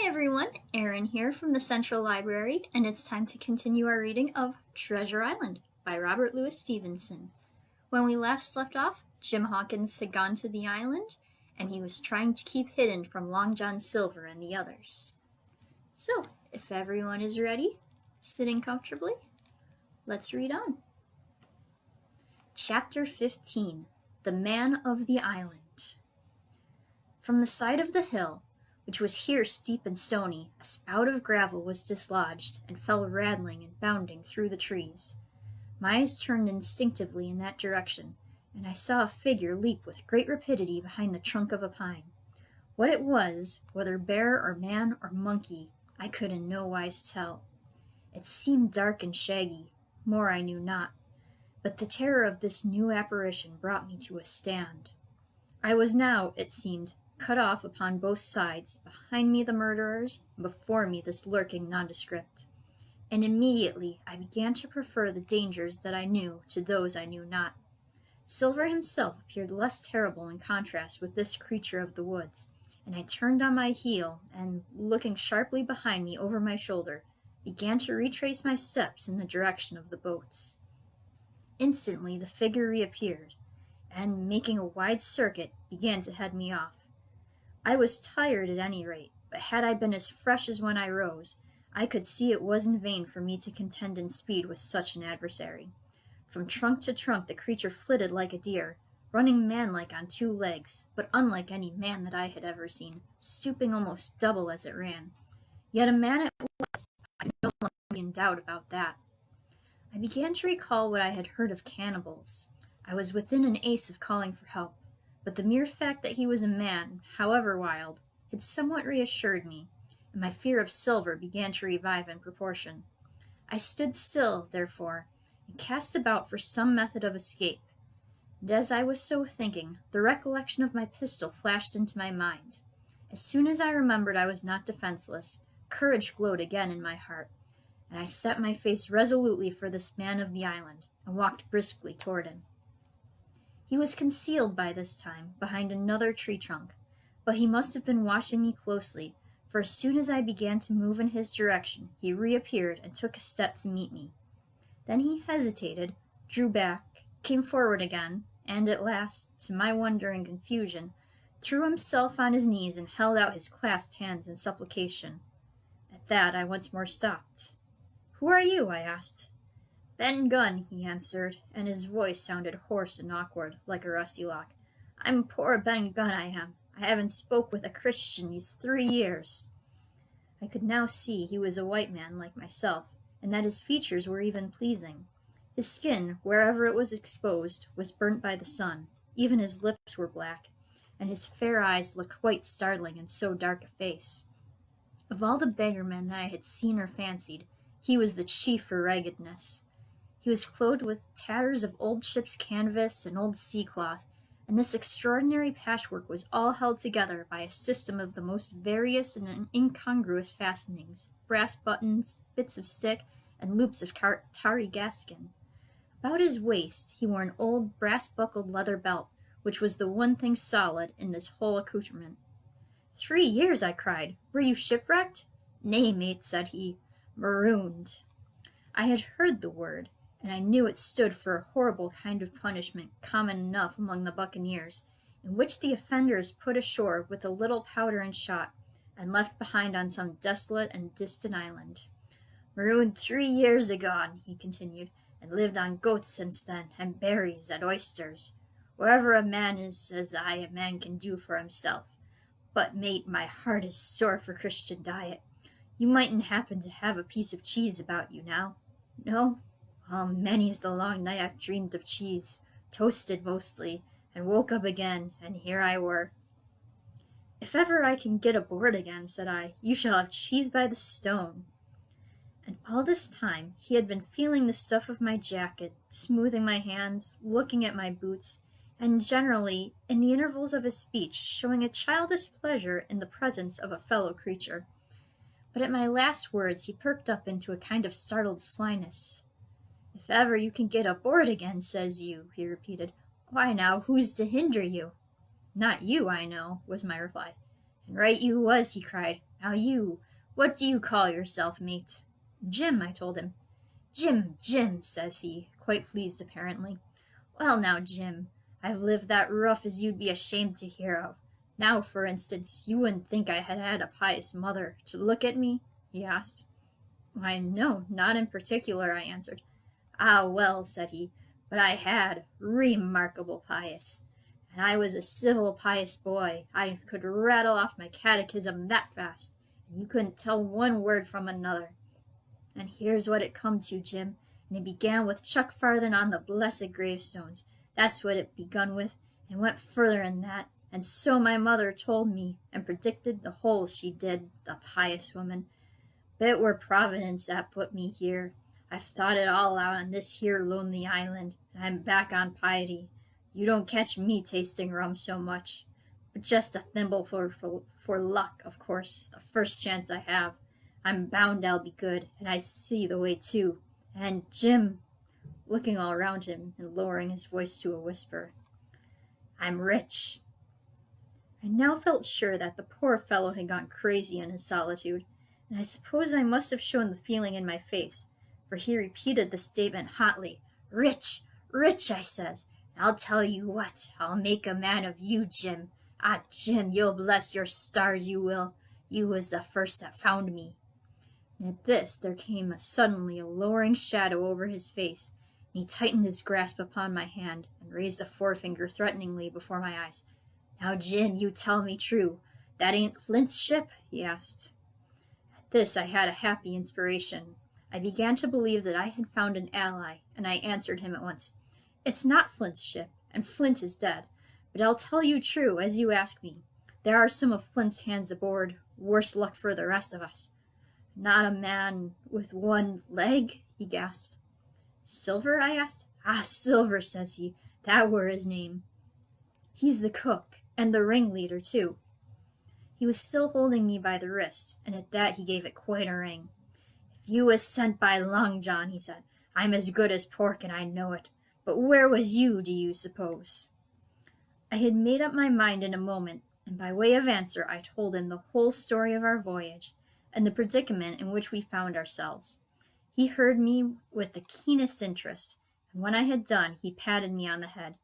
Hi everyone, Erin here from the Central Library, and it's time to continue our reading of Treasure Island by Robert Louis Stevenson. When we last left off, Jim Hawkins had gone to the island, and he was trying to keep hidden from Long John Silver and the others. So, if everyone is ready, sitting comfortably, let's read on. Chapter 15, The Man of the Island. From the side of the hill, which was here steep and stony, a spout of gravel was dislodged, and fell rattling and bounding through the trees. My eyes turned instinctively in that direction, and I saw a figure leap with great rapidity behind the trunk of a pine. What it was, whether bear or man or monkey, I could in no wise tell. It seemed dark and shaggy, more I knew not, but the terror of this new apparition brought me to a stand. I was now, it seemed, cut off upon both sides, behind me the murderers, and before me this lurking nondescript. And immediately I began to prefer the dangers that I knew to those I knew not. Silver himself appeared less terrible in contrast with this creature of the woods, and I turned on my heel, and, looking sharply behind me over my shoulder, began to retrace my steps in the direction of the boats. Instantly the figure reappeared, and, making a wide circuit, began to head me off. I was tired at any rate, but had I been as fresh as when I rose, I could see it was in vain for me to contend in speed with such an adversary. From trunk to trunk the creature flitted like a deer, running manlike on two legs, but unlike any man that I had ever seen, stooping almost double as it ran. Yet a man it was, I could no longer be in doubt about that. I began to recall what I had heard of cannibals. I was within an ace of calling for help, but the mere fact that he was a man, however wild, had somewhat reassured me, and my fear of Silver began to revive in proportion. I stood still, therefore, and cast about for some method of escape, and as I was so thinking, the recollection of my pistol flashed into my mind. As soon as I remembered I was not defenseless, courage glowed again in my heart, and I set my face resolutely for this man of the island, and walked briskly toward him. He was concealed by this time behind another tree trunk, but he must have been watching me closely, for as soon as I began to move in his direction, he reappeared and took a step to meet me. Then he hesitated, drew back, came forward again, and at last, to my wonder and confusion, threw himself on his knees and held out his clasped hands in supplication. At that I once more stopped. "Who are you?" I asked. "Ben Gunn," he answered, and his voice sounded hoarse and awkward, like a rusty lock. "I'm poor Ben Gunn, I am. I haven't spoke with a Christian these 3 years." I could now see he was a white man like myself, and that his features were even pleasing. His skin, wherever it was exposed, was burnt by the sun, even his lips were black, and his fair eyes looked quite startling in so dark a face. Of all the beggarmen that I had seen or fancied, he was the chief for raggedness. He was clothed with tatters of old ship's canvas and old sea-cloth, and this extraordinary patchwork was all held together by a system of the most various and incongruous fastenings, brass buttons, bits of stick, and loops of tarry gaskin. About his waist he wore an old brass-buckled leather belt, which was the one thing solid in this whole accoutrement. 3 years, I cried. "Were you shipwrecked?" "Nay, mate," said he, "marooned." I had heard the word, and I knew it stood for a horrible kind of punishment common enough among the buccaneers, in which the offender is put ashore with a little powder and shot, and left behind on some desolate and distant island. "Marooned 3 years agone," he continued, "and lived on goats since then, and berries and oysters. Wherever a man is, says I, a man can do for himself. But, mate, my heart is sore for Christian diet. You mightn't happen to have a piece of cheese about you now? No? Many's the long night I've dreamed of cheese, toasted mostly, and woke up again, and here I were." "If ever I can get aboard again," said I, "you shall have cheese by the stone." And all this time he had been feeling the stuff of my jacket, smoothing my hands, looking at my boots, and generally, in the intervals of his speech, showing a childish pleasure in the presence of a fellow creature. But at my last words he perked up into a kind of startled slyness. "If ever you can get aboard again, says you," he repeated. "Why now, who's to hinder you?" "Not you, I know," was my reply. "And right you was," he cried. Now you, what do you call yourself, mate? Jim, I told him. Jim, Jim, says he, quite pleased apparently. Well now, Jim, I've lived that rough as you'd be ashamed to hear of. Now, for instance, you wouldn't think I had had a pious mother to look at me? He asked. Why, no, not in particular, I answered. Ah, well, said he, but I had, remarkable pious. And I was a civil, pious boy. I could rattle off my catechism that fast, and you couldn't tell one word from another. And here's what it come to, Jim, and it began with Chuck Farthing on the blessed gravestones. That's what it begun with, and went further in that, and so my mother told me, and predicted the whole she did, the pious woman. But it were Providence that put me here. I've thought it all out on this here lonely island, and I'm back on piety. You don't catch me tasting rum so much, but just a thimble for luck, of course, the first chance I have. I'm bound I'll be good, and I see the way too. And Jim, looking all around him and lowering his voice to a whisper, I'm rich. I now felt sure that the poor fellow had gone crazy in his solitude, and I suppose I must have shown the feeling in my face, for he repeated the statement hotly. Rich, rich, I says, and I'll tell you what, I'll make a man of you, Jim. Ah, Jim, you'll bless your stars, you will. You was the first that found me. And at this there came suddenly a lowering shadow over his face, and he tightened his grasp upon my hand, and raised a forefinger threateningly before my eyes. Now, Jim, you tell me true. That ain't Flint's ship? He asked. At this I had a happy inspiration. I began to believe that I had found an ally, and I answered him at once. It's not Flint's ship, and Flint is dead. But I'll tell you true, as you ask me. There are some of Flint's hands aboard. Worse luck for the rest of us. Not a man with one leg? He gasped. Silver? I asked. Ah, Silver, says he. That were his name. He's the cook, and the ringleader, too. He was still holding me by the wrist, and at that he gave it quite a ring. If you was sent by Long John, he said, I'm as good as pork, and I know it. But where was you, do you suppose? I had made up my mind in a moment, and by way of answer I told him the whole story of our voyage, and the predicament in which we found ourselves. He heard me with the keenest interest, and when I had done, he patted me on the head.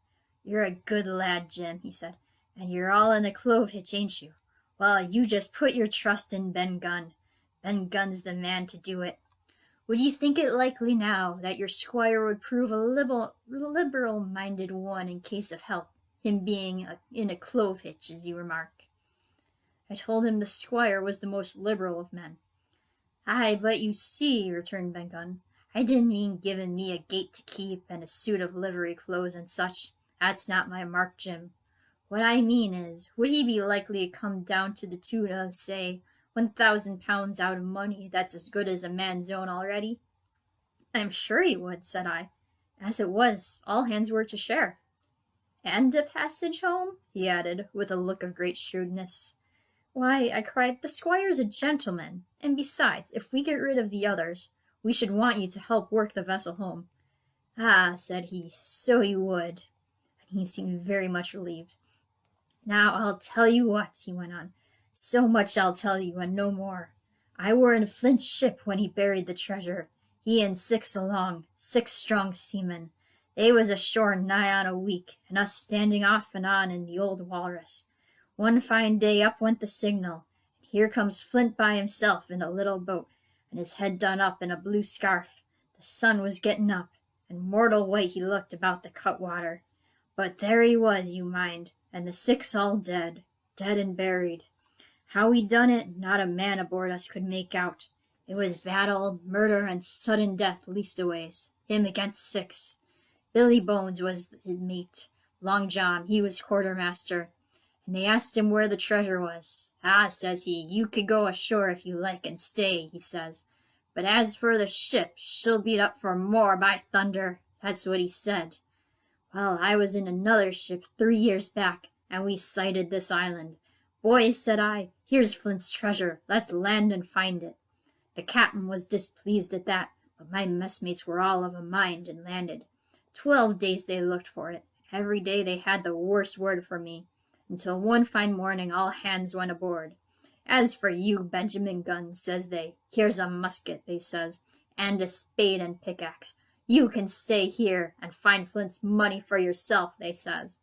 You're a good lad, Jim, he said, and you're all in a clove hitch, ain't you? Well, you just put your trust in Ben Gunn. Ben Gunn's the man to do it. Would you think it likely now that your squire would prove a liberal-minded one in case of help, him being in a clove hitch, as you remark? I told him the squire was the most liberal of men. Aye, but you see, returned Ben Gunn, I didn't mean giving me a gate to keep and a suit of livery clothes and such. That's not my mark, Jim. What I mean is, would he be likely to come down to the tune of, say, 1,000 pounds out of money that's as good as a man's own already? I'm sure he would, said I. As it was, all hands were to share. And a passage home? He added, with a look of great shrewdness. Why, I cried, the squire's a gentleman, and besides, if we get rid of the others, we should want you to help work the vessel home. Ah, said he, so you would. And he seemed very much relieved. Now I'll tell you what, he went on. So much I'll tell you, and no more. I were in Flint's ship when he buried the treasure, he and 6 along, 6 strong seamen. They was ashore nigh on a week, and us standing off and on in the old Walrus. One fine day up went the signal, and here comes Flint by himself in a little boat, and his head done up in a blue scarf. The sun was getting up, and mortal white he looked about the cutwater. But there he was, you mind, and the 6 all dead, dead and buried. How he done it, not a man aboard us could make out. It was battle, murder, and sudden death leastaways, him against 6. Billy Bones was his mate. Long John, he was quartermaster, and they asked him where the treasure was. Ah, says he, you could go ashore if you like and stay, he says. But as for the ship, she'll beat up for more, by thunder. That's what he said. Well, I was in another ship 3 years back, and we sighted this island. Boys, said I, here's Flint's treasure. Let's land and find it. The captain was displeased at that, but my messmates were all of a mind and landed. 12 days they looked for it. Every day they had the worst word for me, until one fine morning all hands went aboard. As for you, Benjamin Gunn, says they, here's a musket, they says, and a spade and pickaxe. You can stay here and find Flint's money for yourself, they says.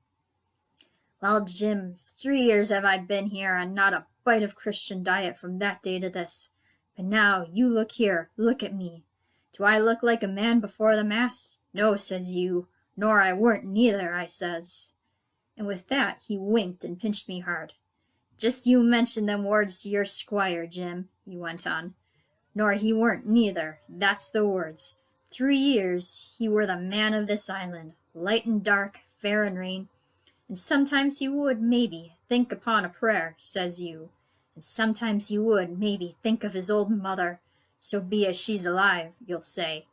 Well, Jim, 3 years have I been here, and not a bite of Christian diet from that day to this. But now, you look here, look at me. Do I look like a man before the mass? No, says you, nor I weren't neither, I says. And with that he winked and pinched me hard. Just you mention them words to your squire, Jim, he went on. Nor he weren't neither, that's the words. 3 years he were the man of this island, light and dark, fair and rain. And sometimes he would, maybe, think upon a prayer, says you. And sometimes he would, maybe, think of his old mother. So be as she's alive, you'll say.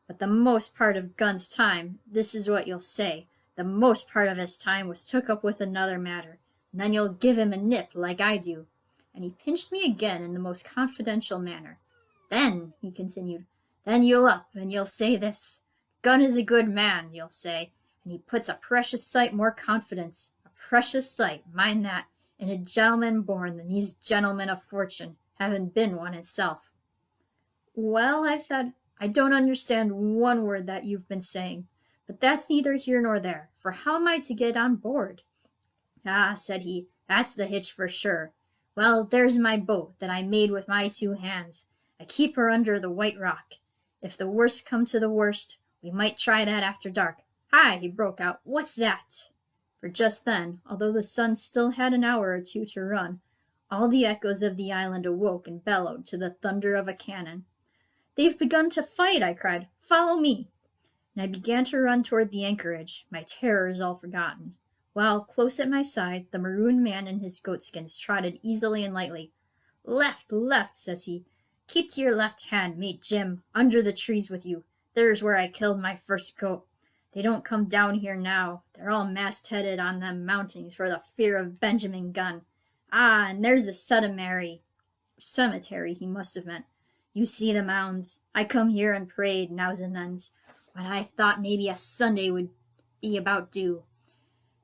But the most part of Gunn's time, this is what you'll say, the most part of his time was took up with another matter. And then you'll give him a nip, like I do. And he pinched me again in the most confidential manner. Then, he continued, then you'll up, and you'll say this. Gunn is a good man, you'll say, and he puts a precious sight more confidence, a precious sight, mind that, in a gentleman born than these gentlemen of fortune, having been one himself. Well, I said, I don't understand one word that you've been saying, but that's neither here nor there, for how am I to get on board? Ah, said he, that's the hitch for sure. Well, there's my boat that I made with my 2 hands. I keep her under the White Rock. If the worst come to the worst, we might try that after dark. Hi, he broke out, what's that? For just then, although the sun still had an hour or 2 to run, all the echoes of the island awoke and bellowed to the thunder of a cannon. They've begun to fight, I cried. Follow me. And I began to run toward the anchorage, my terrors all forgotten, while, close at my side, the maroon man in his goatskins trotted easily and lightly. Left, left, says he. Keep to your left hand, mate Jim, under the trees with you. There's where I killed my first goat. They don't come down here now. They're all mast-headed on them mountings for the fear of Benjamin Gunn. Ah, and there's the cemetery, he must have meant. You see the mounds. I come here and prayed nows and thens, when I thought maybe a Sunday would be about due.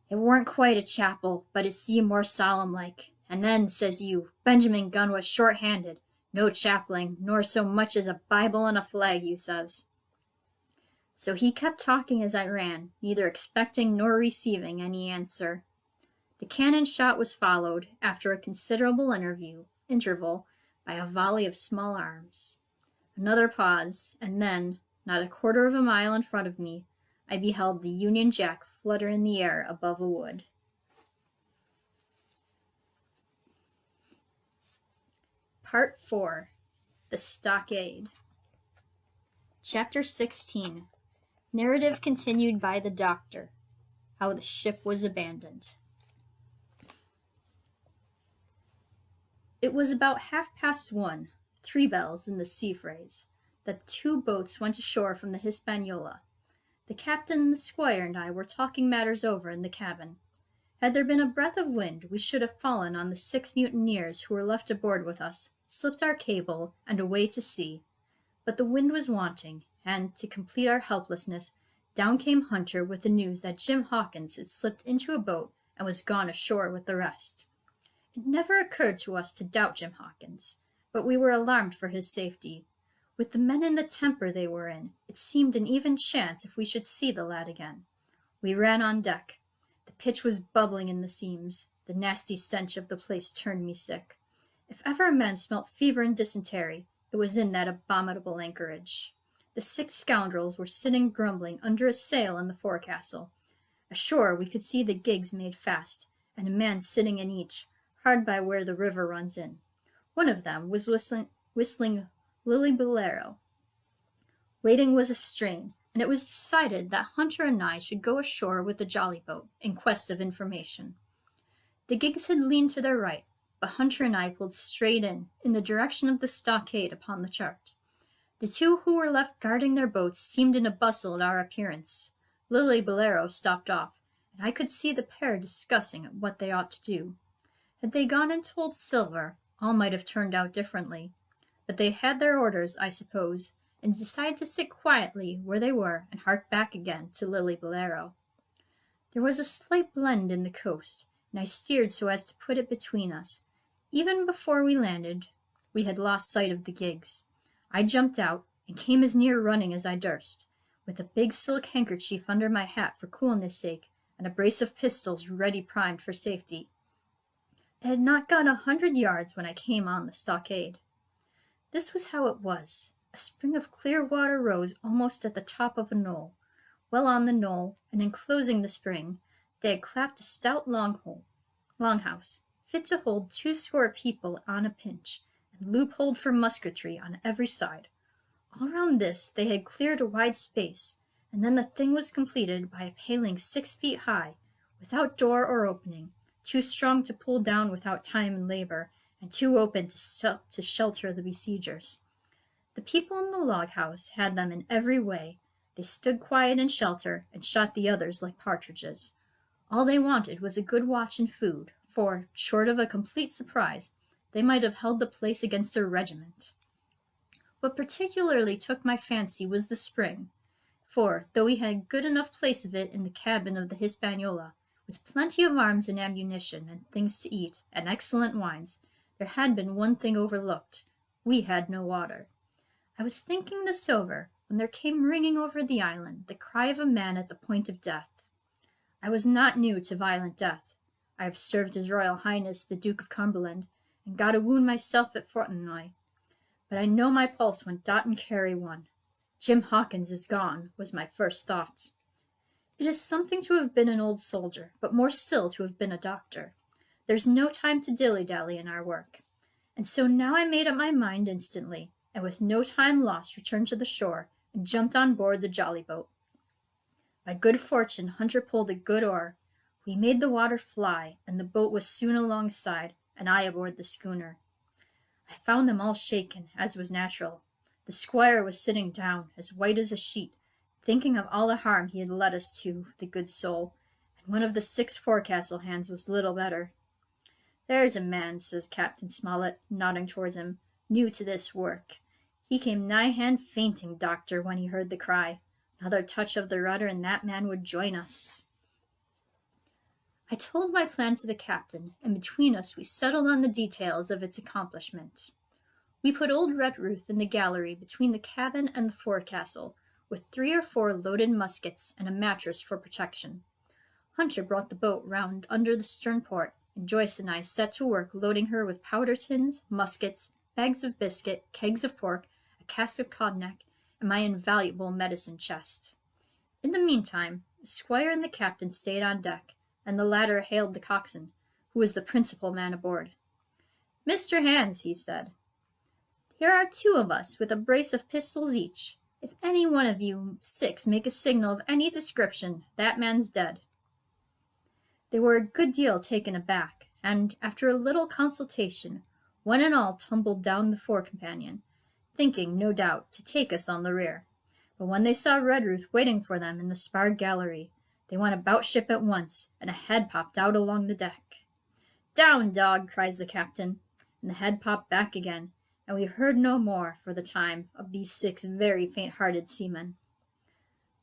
It weren't quite a chapel, but it seemed more solemn-like. And then, says you, Benjamin Gunn was short-handed, no chaplain, nor so much as a Bible and a flag, you says. So he kept talking as I ran, neither expecting nor receiving any answer. The cannon shot was followed, after a considerable interval, by a volley of small arms. Another pause, and then, not a quarter of a mile in front of me, I beheld the Union Jack flutter in the air above a wood. Part 4. The Stockade. Chapter 16. Narrative continued by the doctor. How the ship was abandoned. It was about 1:30, 3 bells in the sea phrase, that the 2 boats went ashore from the Hispaniola. The captain, the squire, and I were talking matters over in the cabin. Had there been a breath of wind, we should have fallen on the 6 mutineers who were left aboard with us, slipped our cable, and away to sea. But the wind was wanting, and, to complete our helplessness, down came Hunter with the news that Jim Hawkins had slipped into a boat and was gone ashore with the rest. It never occurred to us to doubt Jim Hawkins, but we were alarmed for his safety. With the men in the temper they were in, it seemed an even chance if we should see the lad again. We ran on deck. The pitch was bubbling in the seams. The nasty stench of the place turned me sick. If ever a man smelt fever and dysentery, it was in that abominable anchorage. The 6 scoundrels were sitting grumbling under a sail in the forecastle. Ashore we could see the gigs made fast, and a man sitting in each, hard by where the river runs in. One of them was whistling Lily Bolero. Waiting was a strain, and it was decided that Hunter and I should go ashore with the jolly boat in quest of information. The gigs had leaned to their right, but Hunter and I pulled straight in the direction of the stockade upon the chart. The 2 who were left guarding their boats seemed in a bustle at our appearance. Lily Bolero stopped off, and I could see the pair discussing what they ought to do. Had they gone and told Silver, all might have turned out differently. But they had their orders, I suppose, and decided to sit quietly where they were and hark back again to Lily Bolero. There was a slight bend in the coast, and I steered so as to put it between us. Even before we landed, we had lost sight of the gigs. I jumped out and came as near running as I durst, with a big silk handkerchief under my hat for coolness' sake, and a brace of pistols ready primed for safety. I had not gone 100 yards when I came on the stockade. This was how it was. A spring of clear water rose almost at the top of a knoll. Well on the knoll, and enclosing the spring, they had clapped a stout longhouse, fit to hold 20 people on a pinch, and loopholed for musketry on every side. All round this they had cleared a wide space, and then the thing was completed by a paling 6 feet high, without door or opening, too strong to pull down without time and labor, and too open to shelter the besiegers. The people in the log house had them in every way. They stood quiet in shelter, and shot the others like partridges. All they wanted was a good watch and food, for, short of a complete surprise, they might have held the place against a regiment. What particularly took my fancy was the spring, for, though we had good enough place of it in the cabin of the Hispaniola, with plenty of arms and ammunition and things to eat, and excellent wines, there had been one thing overlooked. We had no water. I was thinking this over, when there came ringing over the island the cry of a man at the point of death. I was not new to violent death. I have served His Royal Highness the Duke of Cumberland, and got a wound myself at Fontenoy. But I know my pulse when dot and carry one. Jim Hawkins is gone, was my first thought. It is something to have been an old soldier, but more still to have been a doctor. There's no time to dilly-dally in our work. And so now I made up my mind instantly, and with no time lost returned to the shore, and jumped on board the jolly boat. By good fortune Hunter pulled a good oar. We made the water fly, and the boat was soon alongside, and I aboard the schooner. I found them all shaken, as was natural. The squire was sitting down, as white as a sheet, thinking of all the harm he had led us to, the good soul, and one of the 6 forecastle hands was little better. "There's a man," says Captain Smollett, nodding towards him, "new to this work. He came nigh hand fainting, doctor, when he heard the cry. Another touch of the rudder, and that man would join us." I told my plan to the captain, and between us we settled on the details of its accomplishment. We put old Redruth in the gallery between the cabin and the forecastle, with 3 or 4 loaded muskets and a mattress for protection. Hunter brought the boat round under the stern port, and Joyce and I set to work loading her with powder tins, muskets, bags of biscuit, kegs of pork, a cask of cognac, and my invaluable medicine chest. In the meantime, the squire and the captain stayed on deck, and the latter hailed the coxswain, who was the principal man aboard. "Mr. Hands," he said, "here are 2 of us with a brace of pistols each. If any one of you 6 make a signal of any description, that man's dead." They were a good deal taken aback, and, after a little consultation, one and all tumbled down the fore companion, thinking, no doubt, to take us on the rear. But when they saw Redruth waiting for them in the spar gallery, they went about ship at once, and a head popped out along the deck. "Down, dog!" cries the captain, and the head popped back again, and we heard no more, for the time, of these 6 very faint-hearted seamen.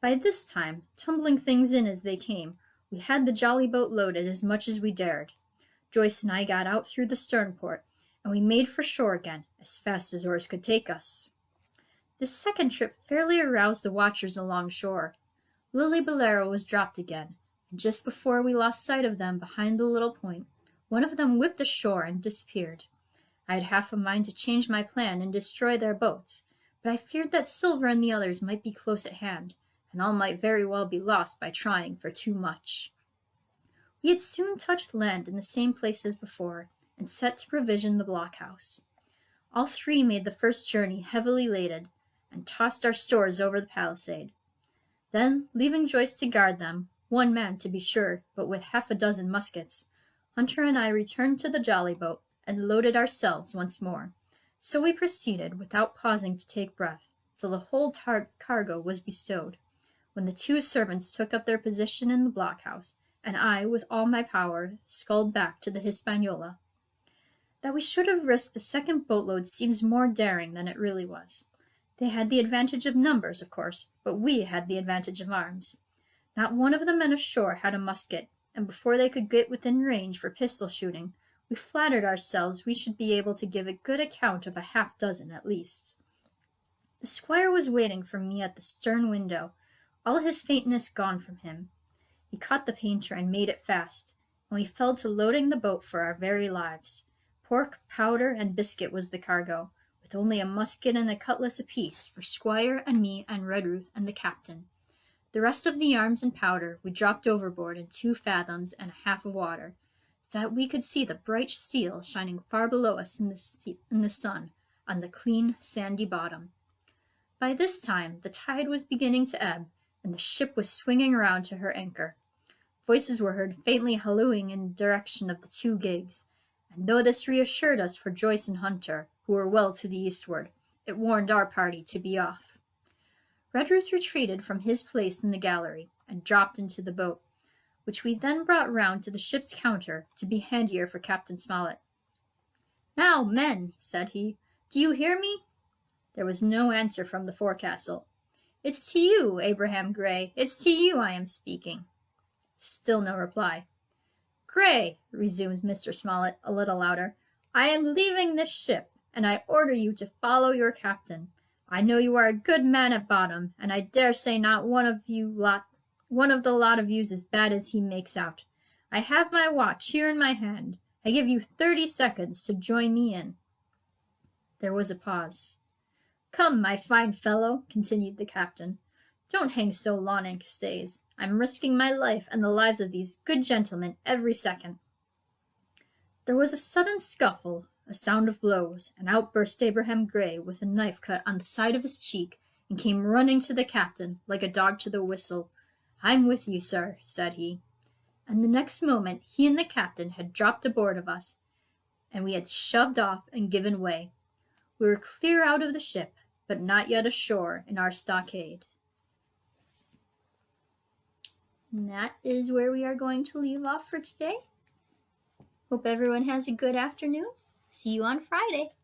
By this time, tumbling things in as they came, we had the jolly boat loaded as much as we dared. Joyce and I got out through the stern port, and we made for shore again, as fast as oars could take us. This second trip fairly aroused the watchers along shore. Lily Bolero was dropped again, and just before we lost sight of them behind the little point, one of them whipped ashore and disappeared. I had half a mind to change my plan and destroy their boats, but I feared that Silver and the others might be close at hand, and all might very well be lost by trying for too much. We had soon touched land in the same place as before, and set to provision the blockhouse. All 3 made the first journey heavily laden, and tossed our stores over the palisade. Then, leaving Joyce to guard them, 1 man to be sure, but with half a dozen muskets, Hunter and I returned to the jolly boat, and loaded ourselves once more. So we proceeded, without pausing to take breath, till the whole cargo was bestowed, when the 2 servants took up their position in the blockhouse, and I, with all my power, sculled back to the Hispaniola. That we should have risked a second boatload seems more daring than it really was. They had the advantage of numbers, of course, but we had the advantage of arms. Not one of the men ashore had a musket, and before they could get within range for pistol shooting, We flattered ourselves we should be able to give a good account of a half-dozen at least. The squire was waiting for me at the stern window, all his faintness gone from him. He caught the painter and made it fast, and we fell to loading the boat for our very lives. Pork, powder, and biscuit was the cargo, with only a musket and a cutlass apiece for Squire and me and Redruth and the captain. The rest of the arms and powder we dropped overboard in 2 fathoms and a half of water, so that we could see the bright steel shining far below us in the sun on the clean, sandy bottom. By this time the tide was beginning to ebb, and the ship was swinging around to her anchor. Voices were heard faintly hallooing in the direction of the 2 gigs, and though this reassured us for Joyce and Hunter, who were well to the eastward, it warned our party to be off. Redruth retreated from his place in the gallery and dropped into the boat, which we then brought round to the ship's counter to be handier for Captain Smollett. "Now, men," said he, "do you hear me?" There was no answer from the forecastle. "It's to you, Abraham Gray, it's to you I am speaking." Still no reply. "Gray," resumed Mr. Smollett a little louder, "I am leaving this ship, and I order you to follow your captain. I know you are a good man at bottom, and I dare say not one of the lot of you's as bad as he makes out. I have my watch here in my hand. I give you 30 seconds to join me in." There was a pause. "Come, my fine fellow," continued the captain, "don't hang so long in stays. I'm risking my life and the lives of these good gentlemen every second." There was a sudden scuffle, a sound of blows, and out burst Abraham Gray with a knife cut on the side of his cheek, and came running to the captain like a dog to the whistle. "I'm with you, sir," said he. And the next moment he and the captain had dropped aboard of us, and we had shoved off and given way. We were clear out of the ship, but not yet ashore in our stockade. And that is where we are going to leave off for today. Hope everyone has a good afternoon. See you on Friday.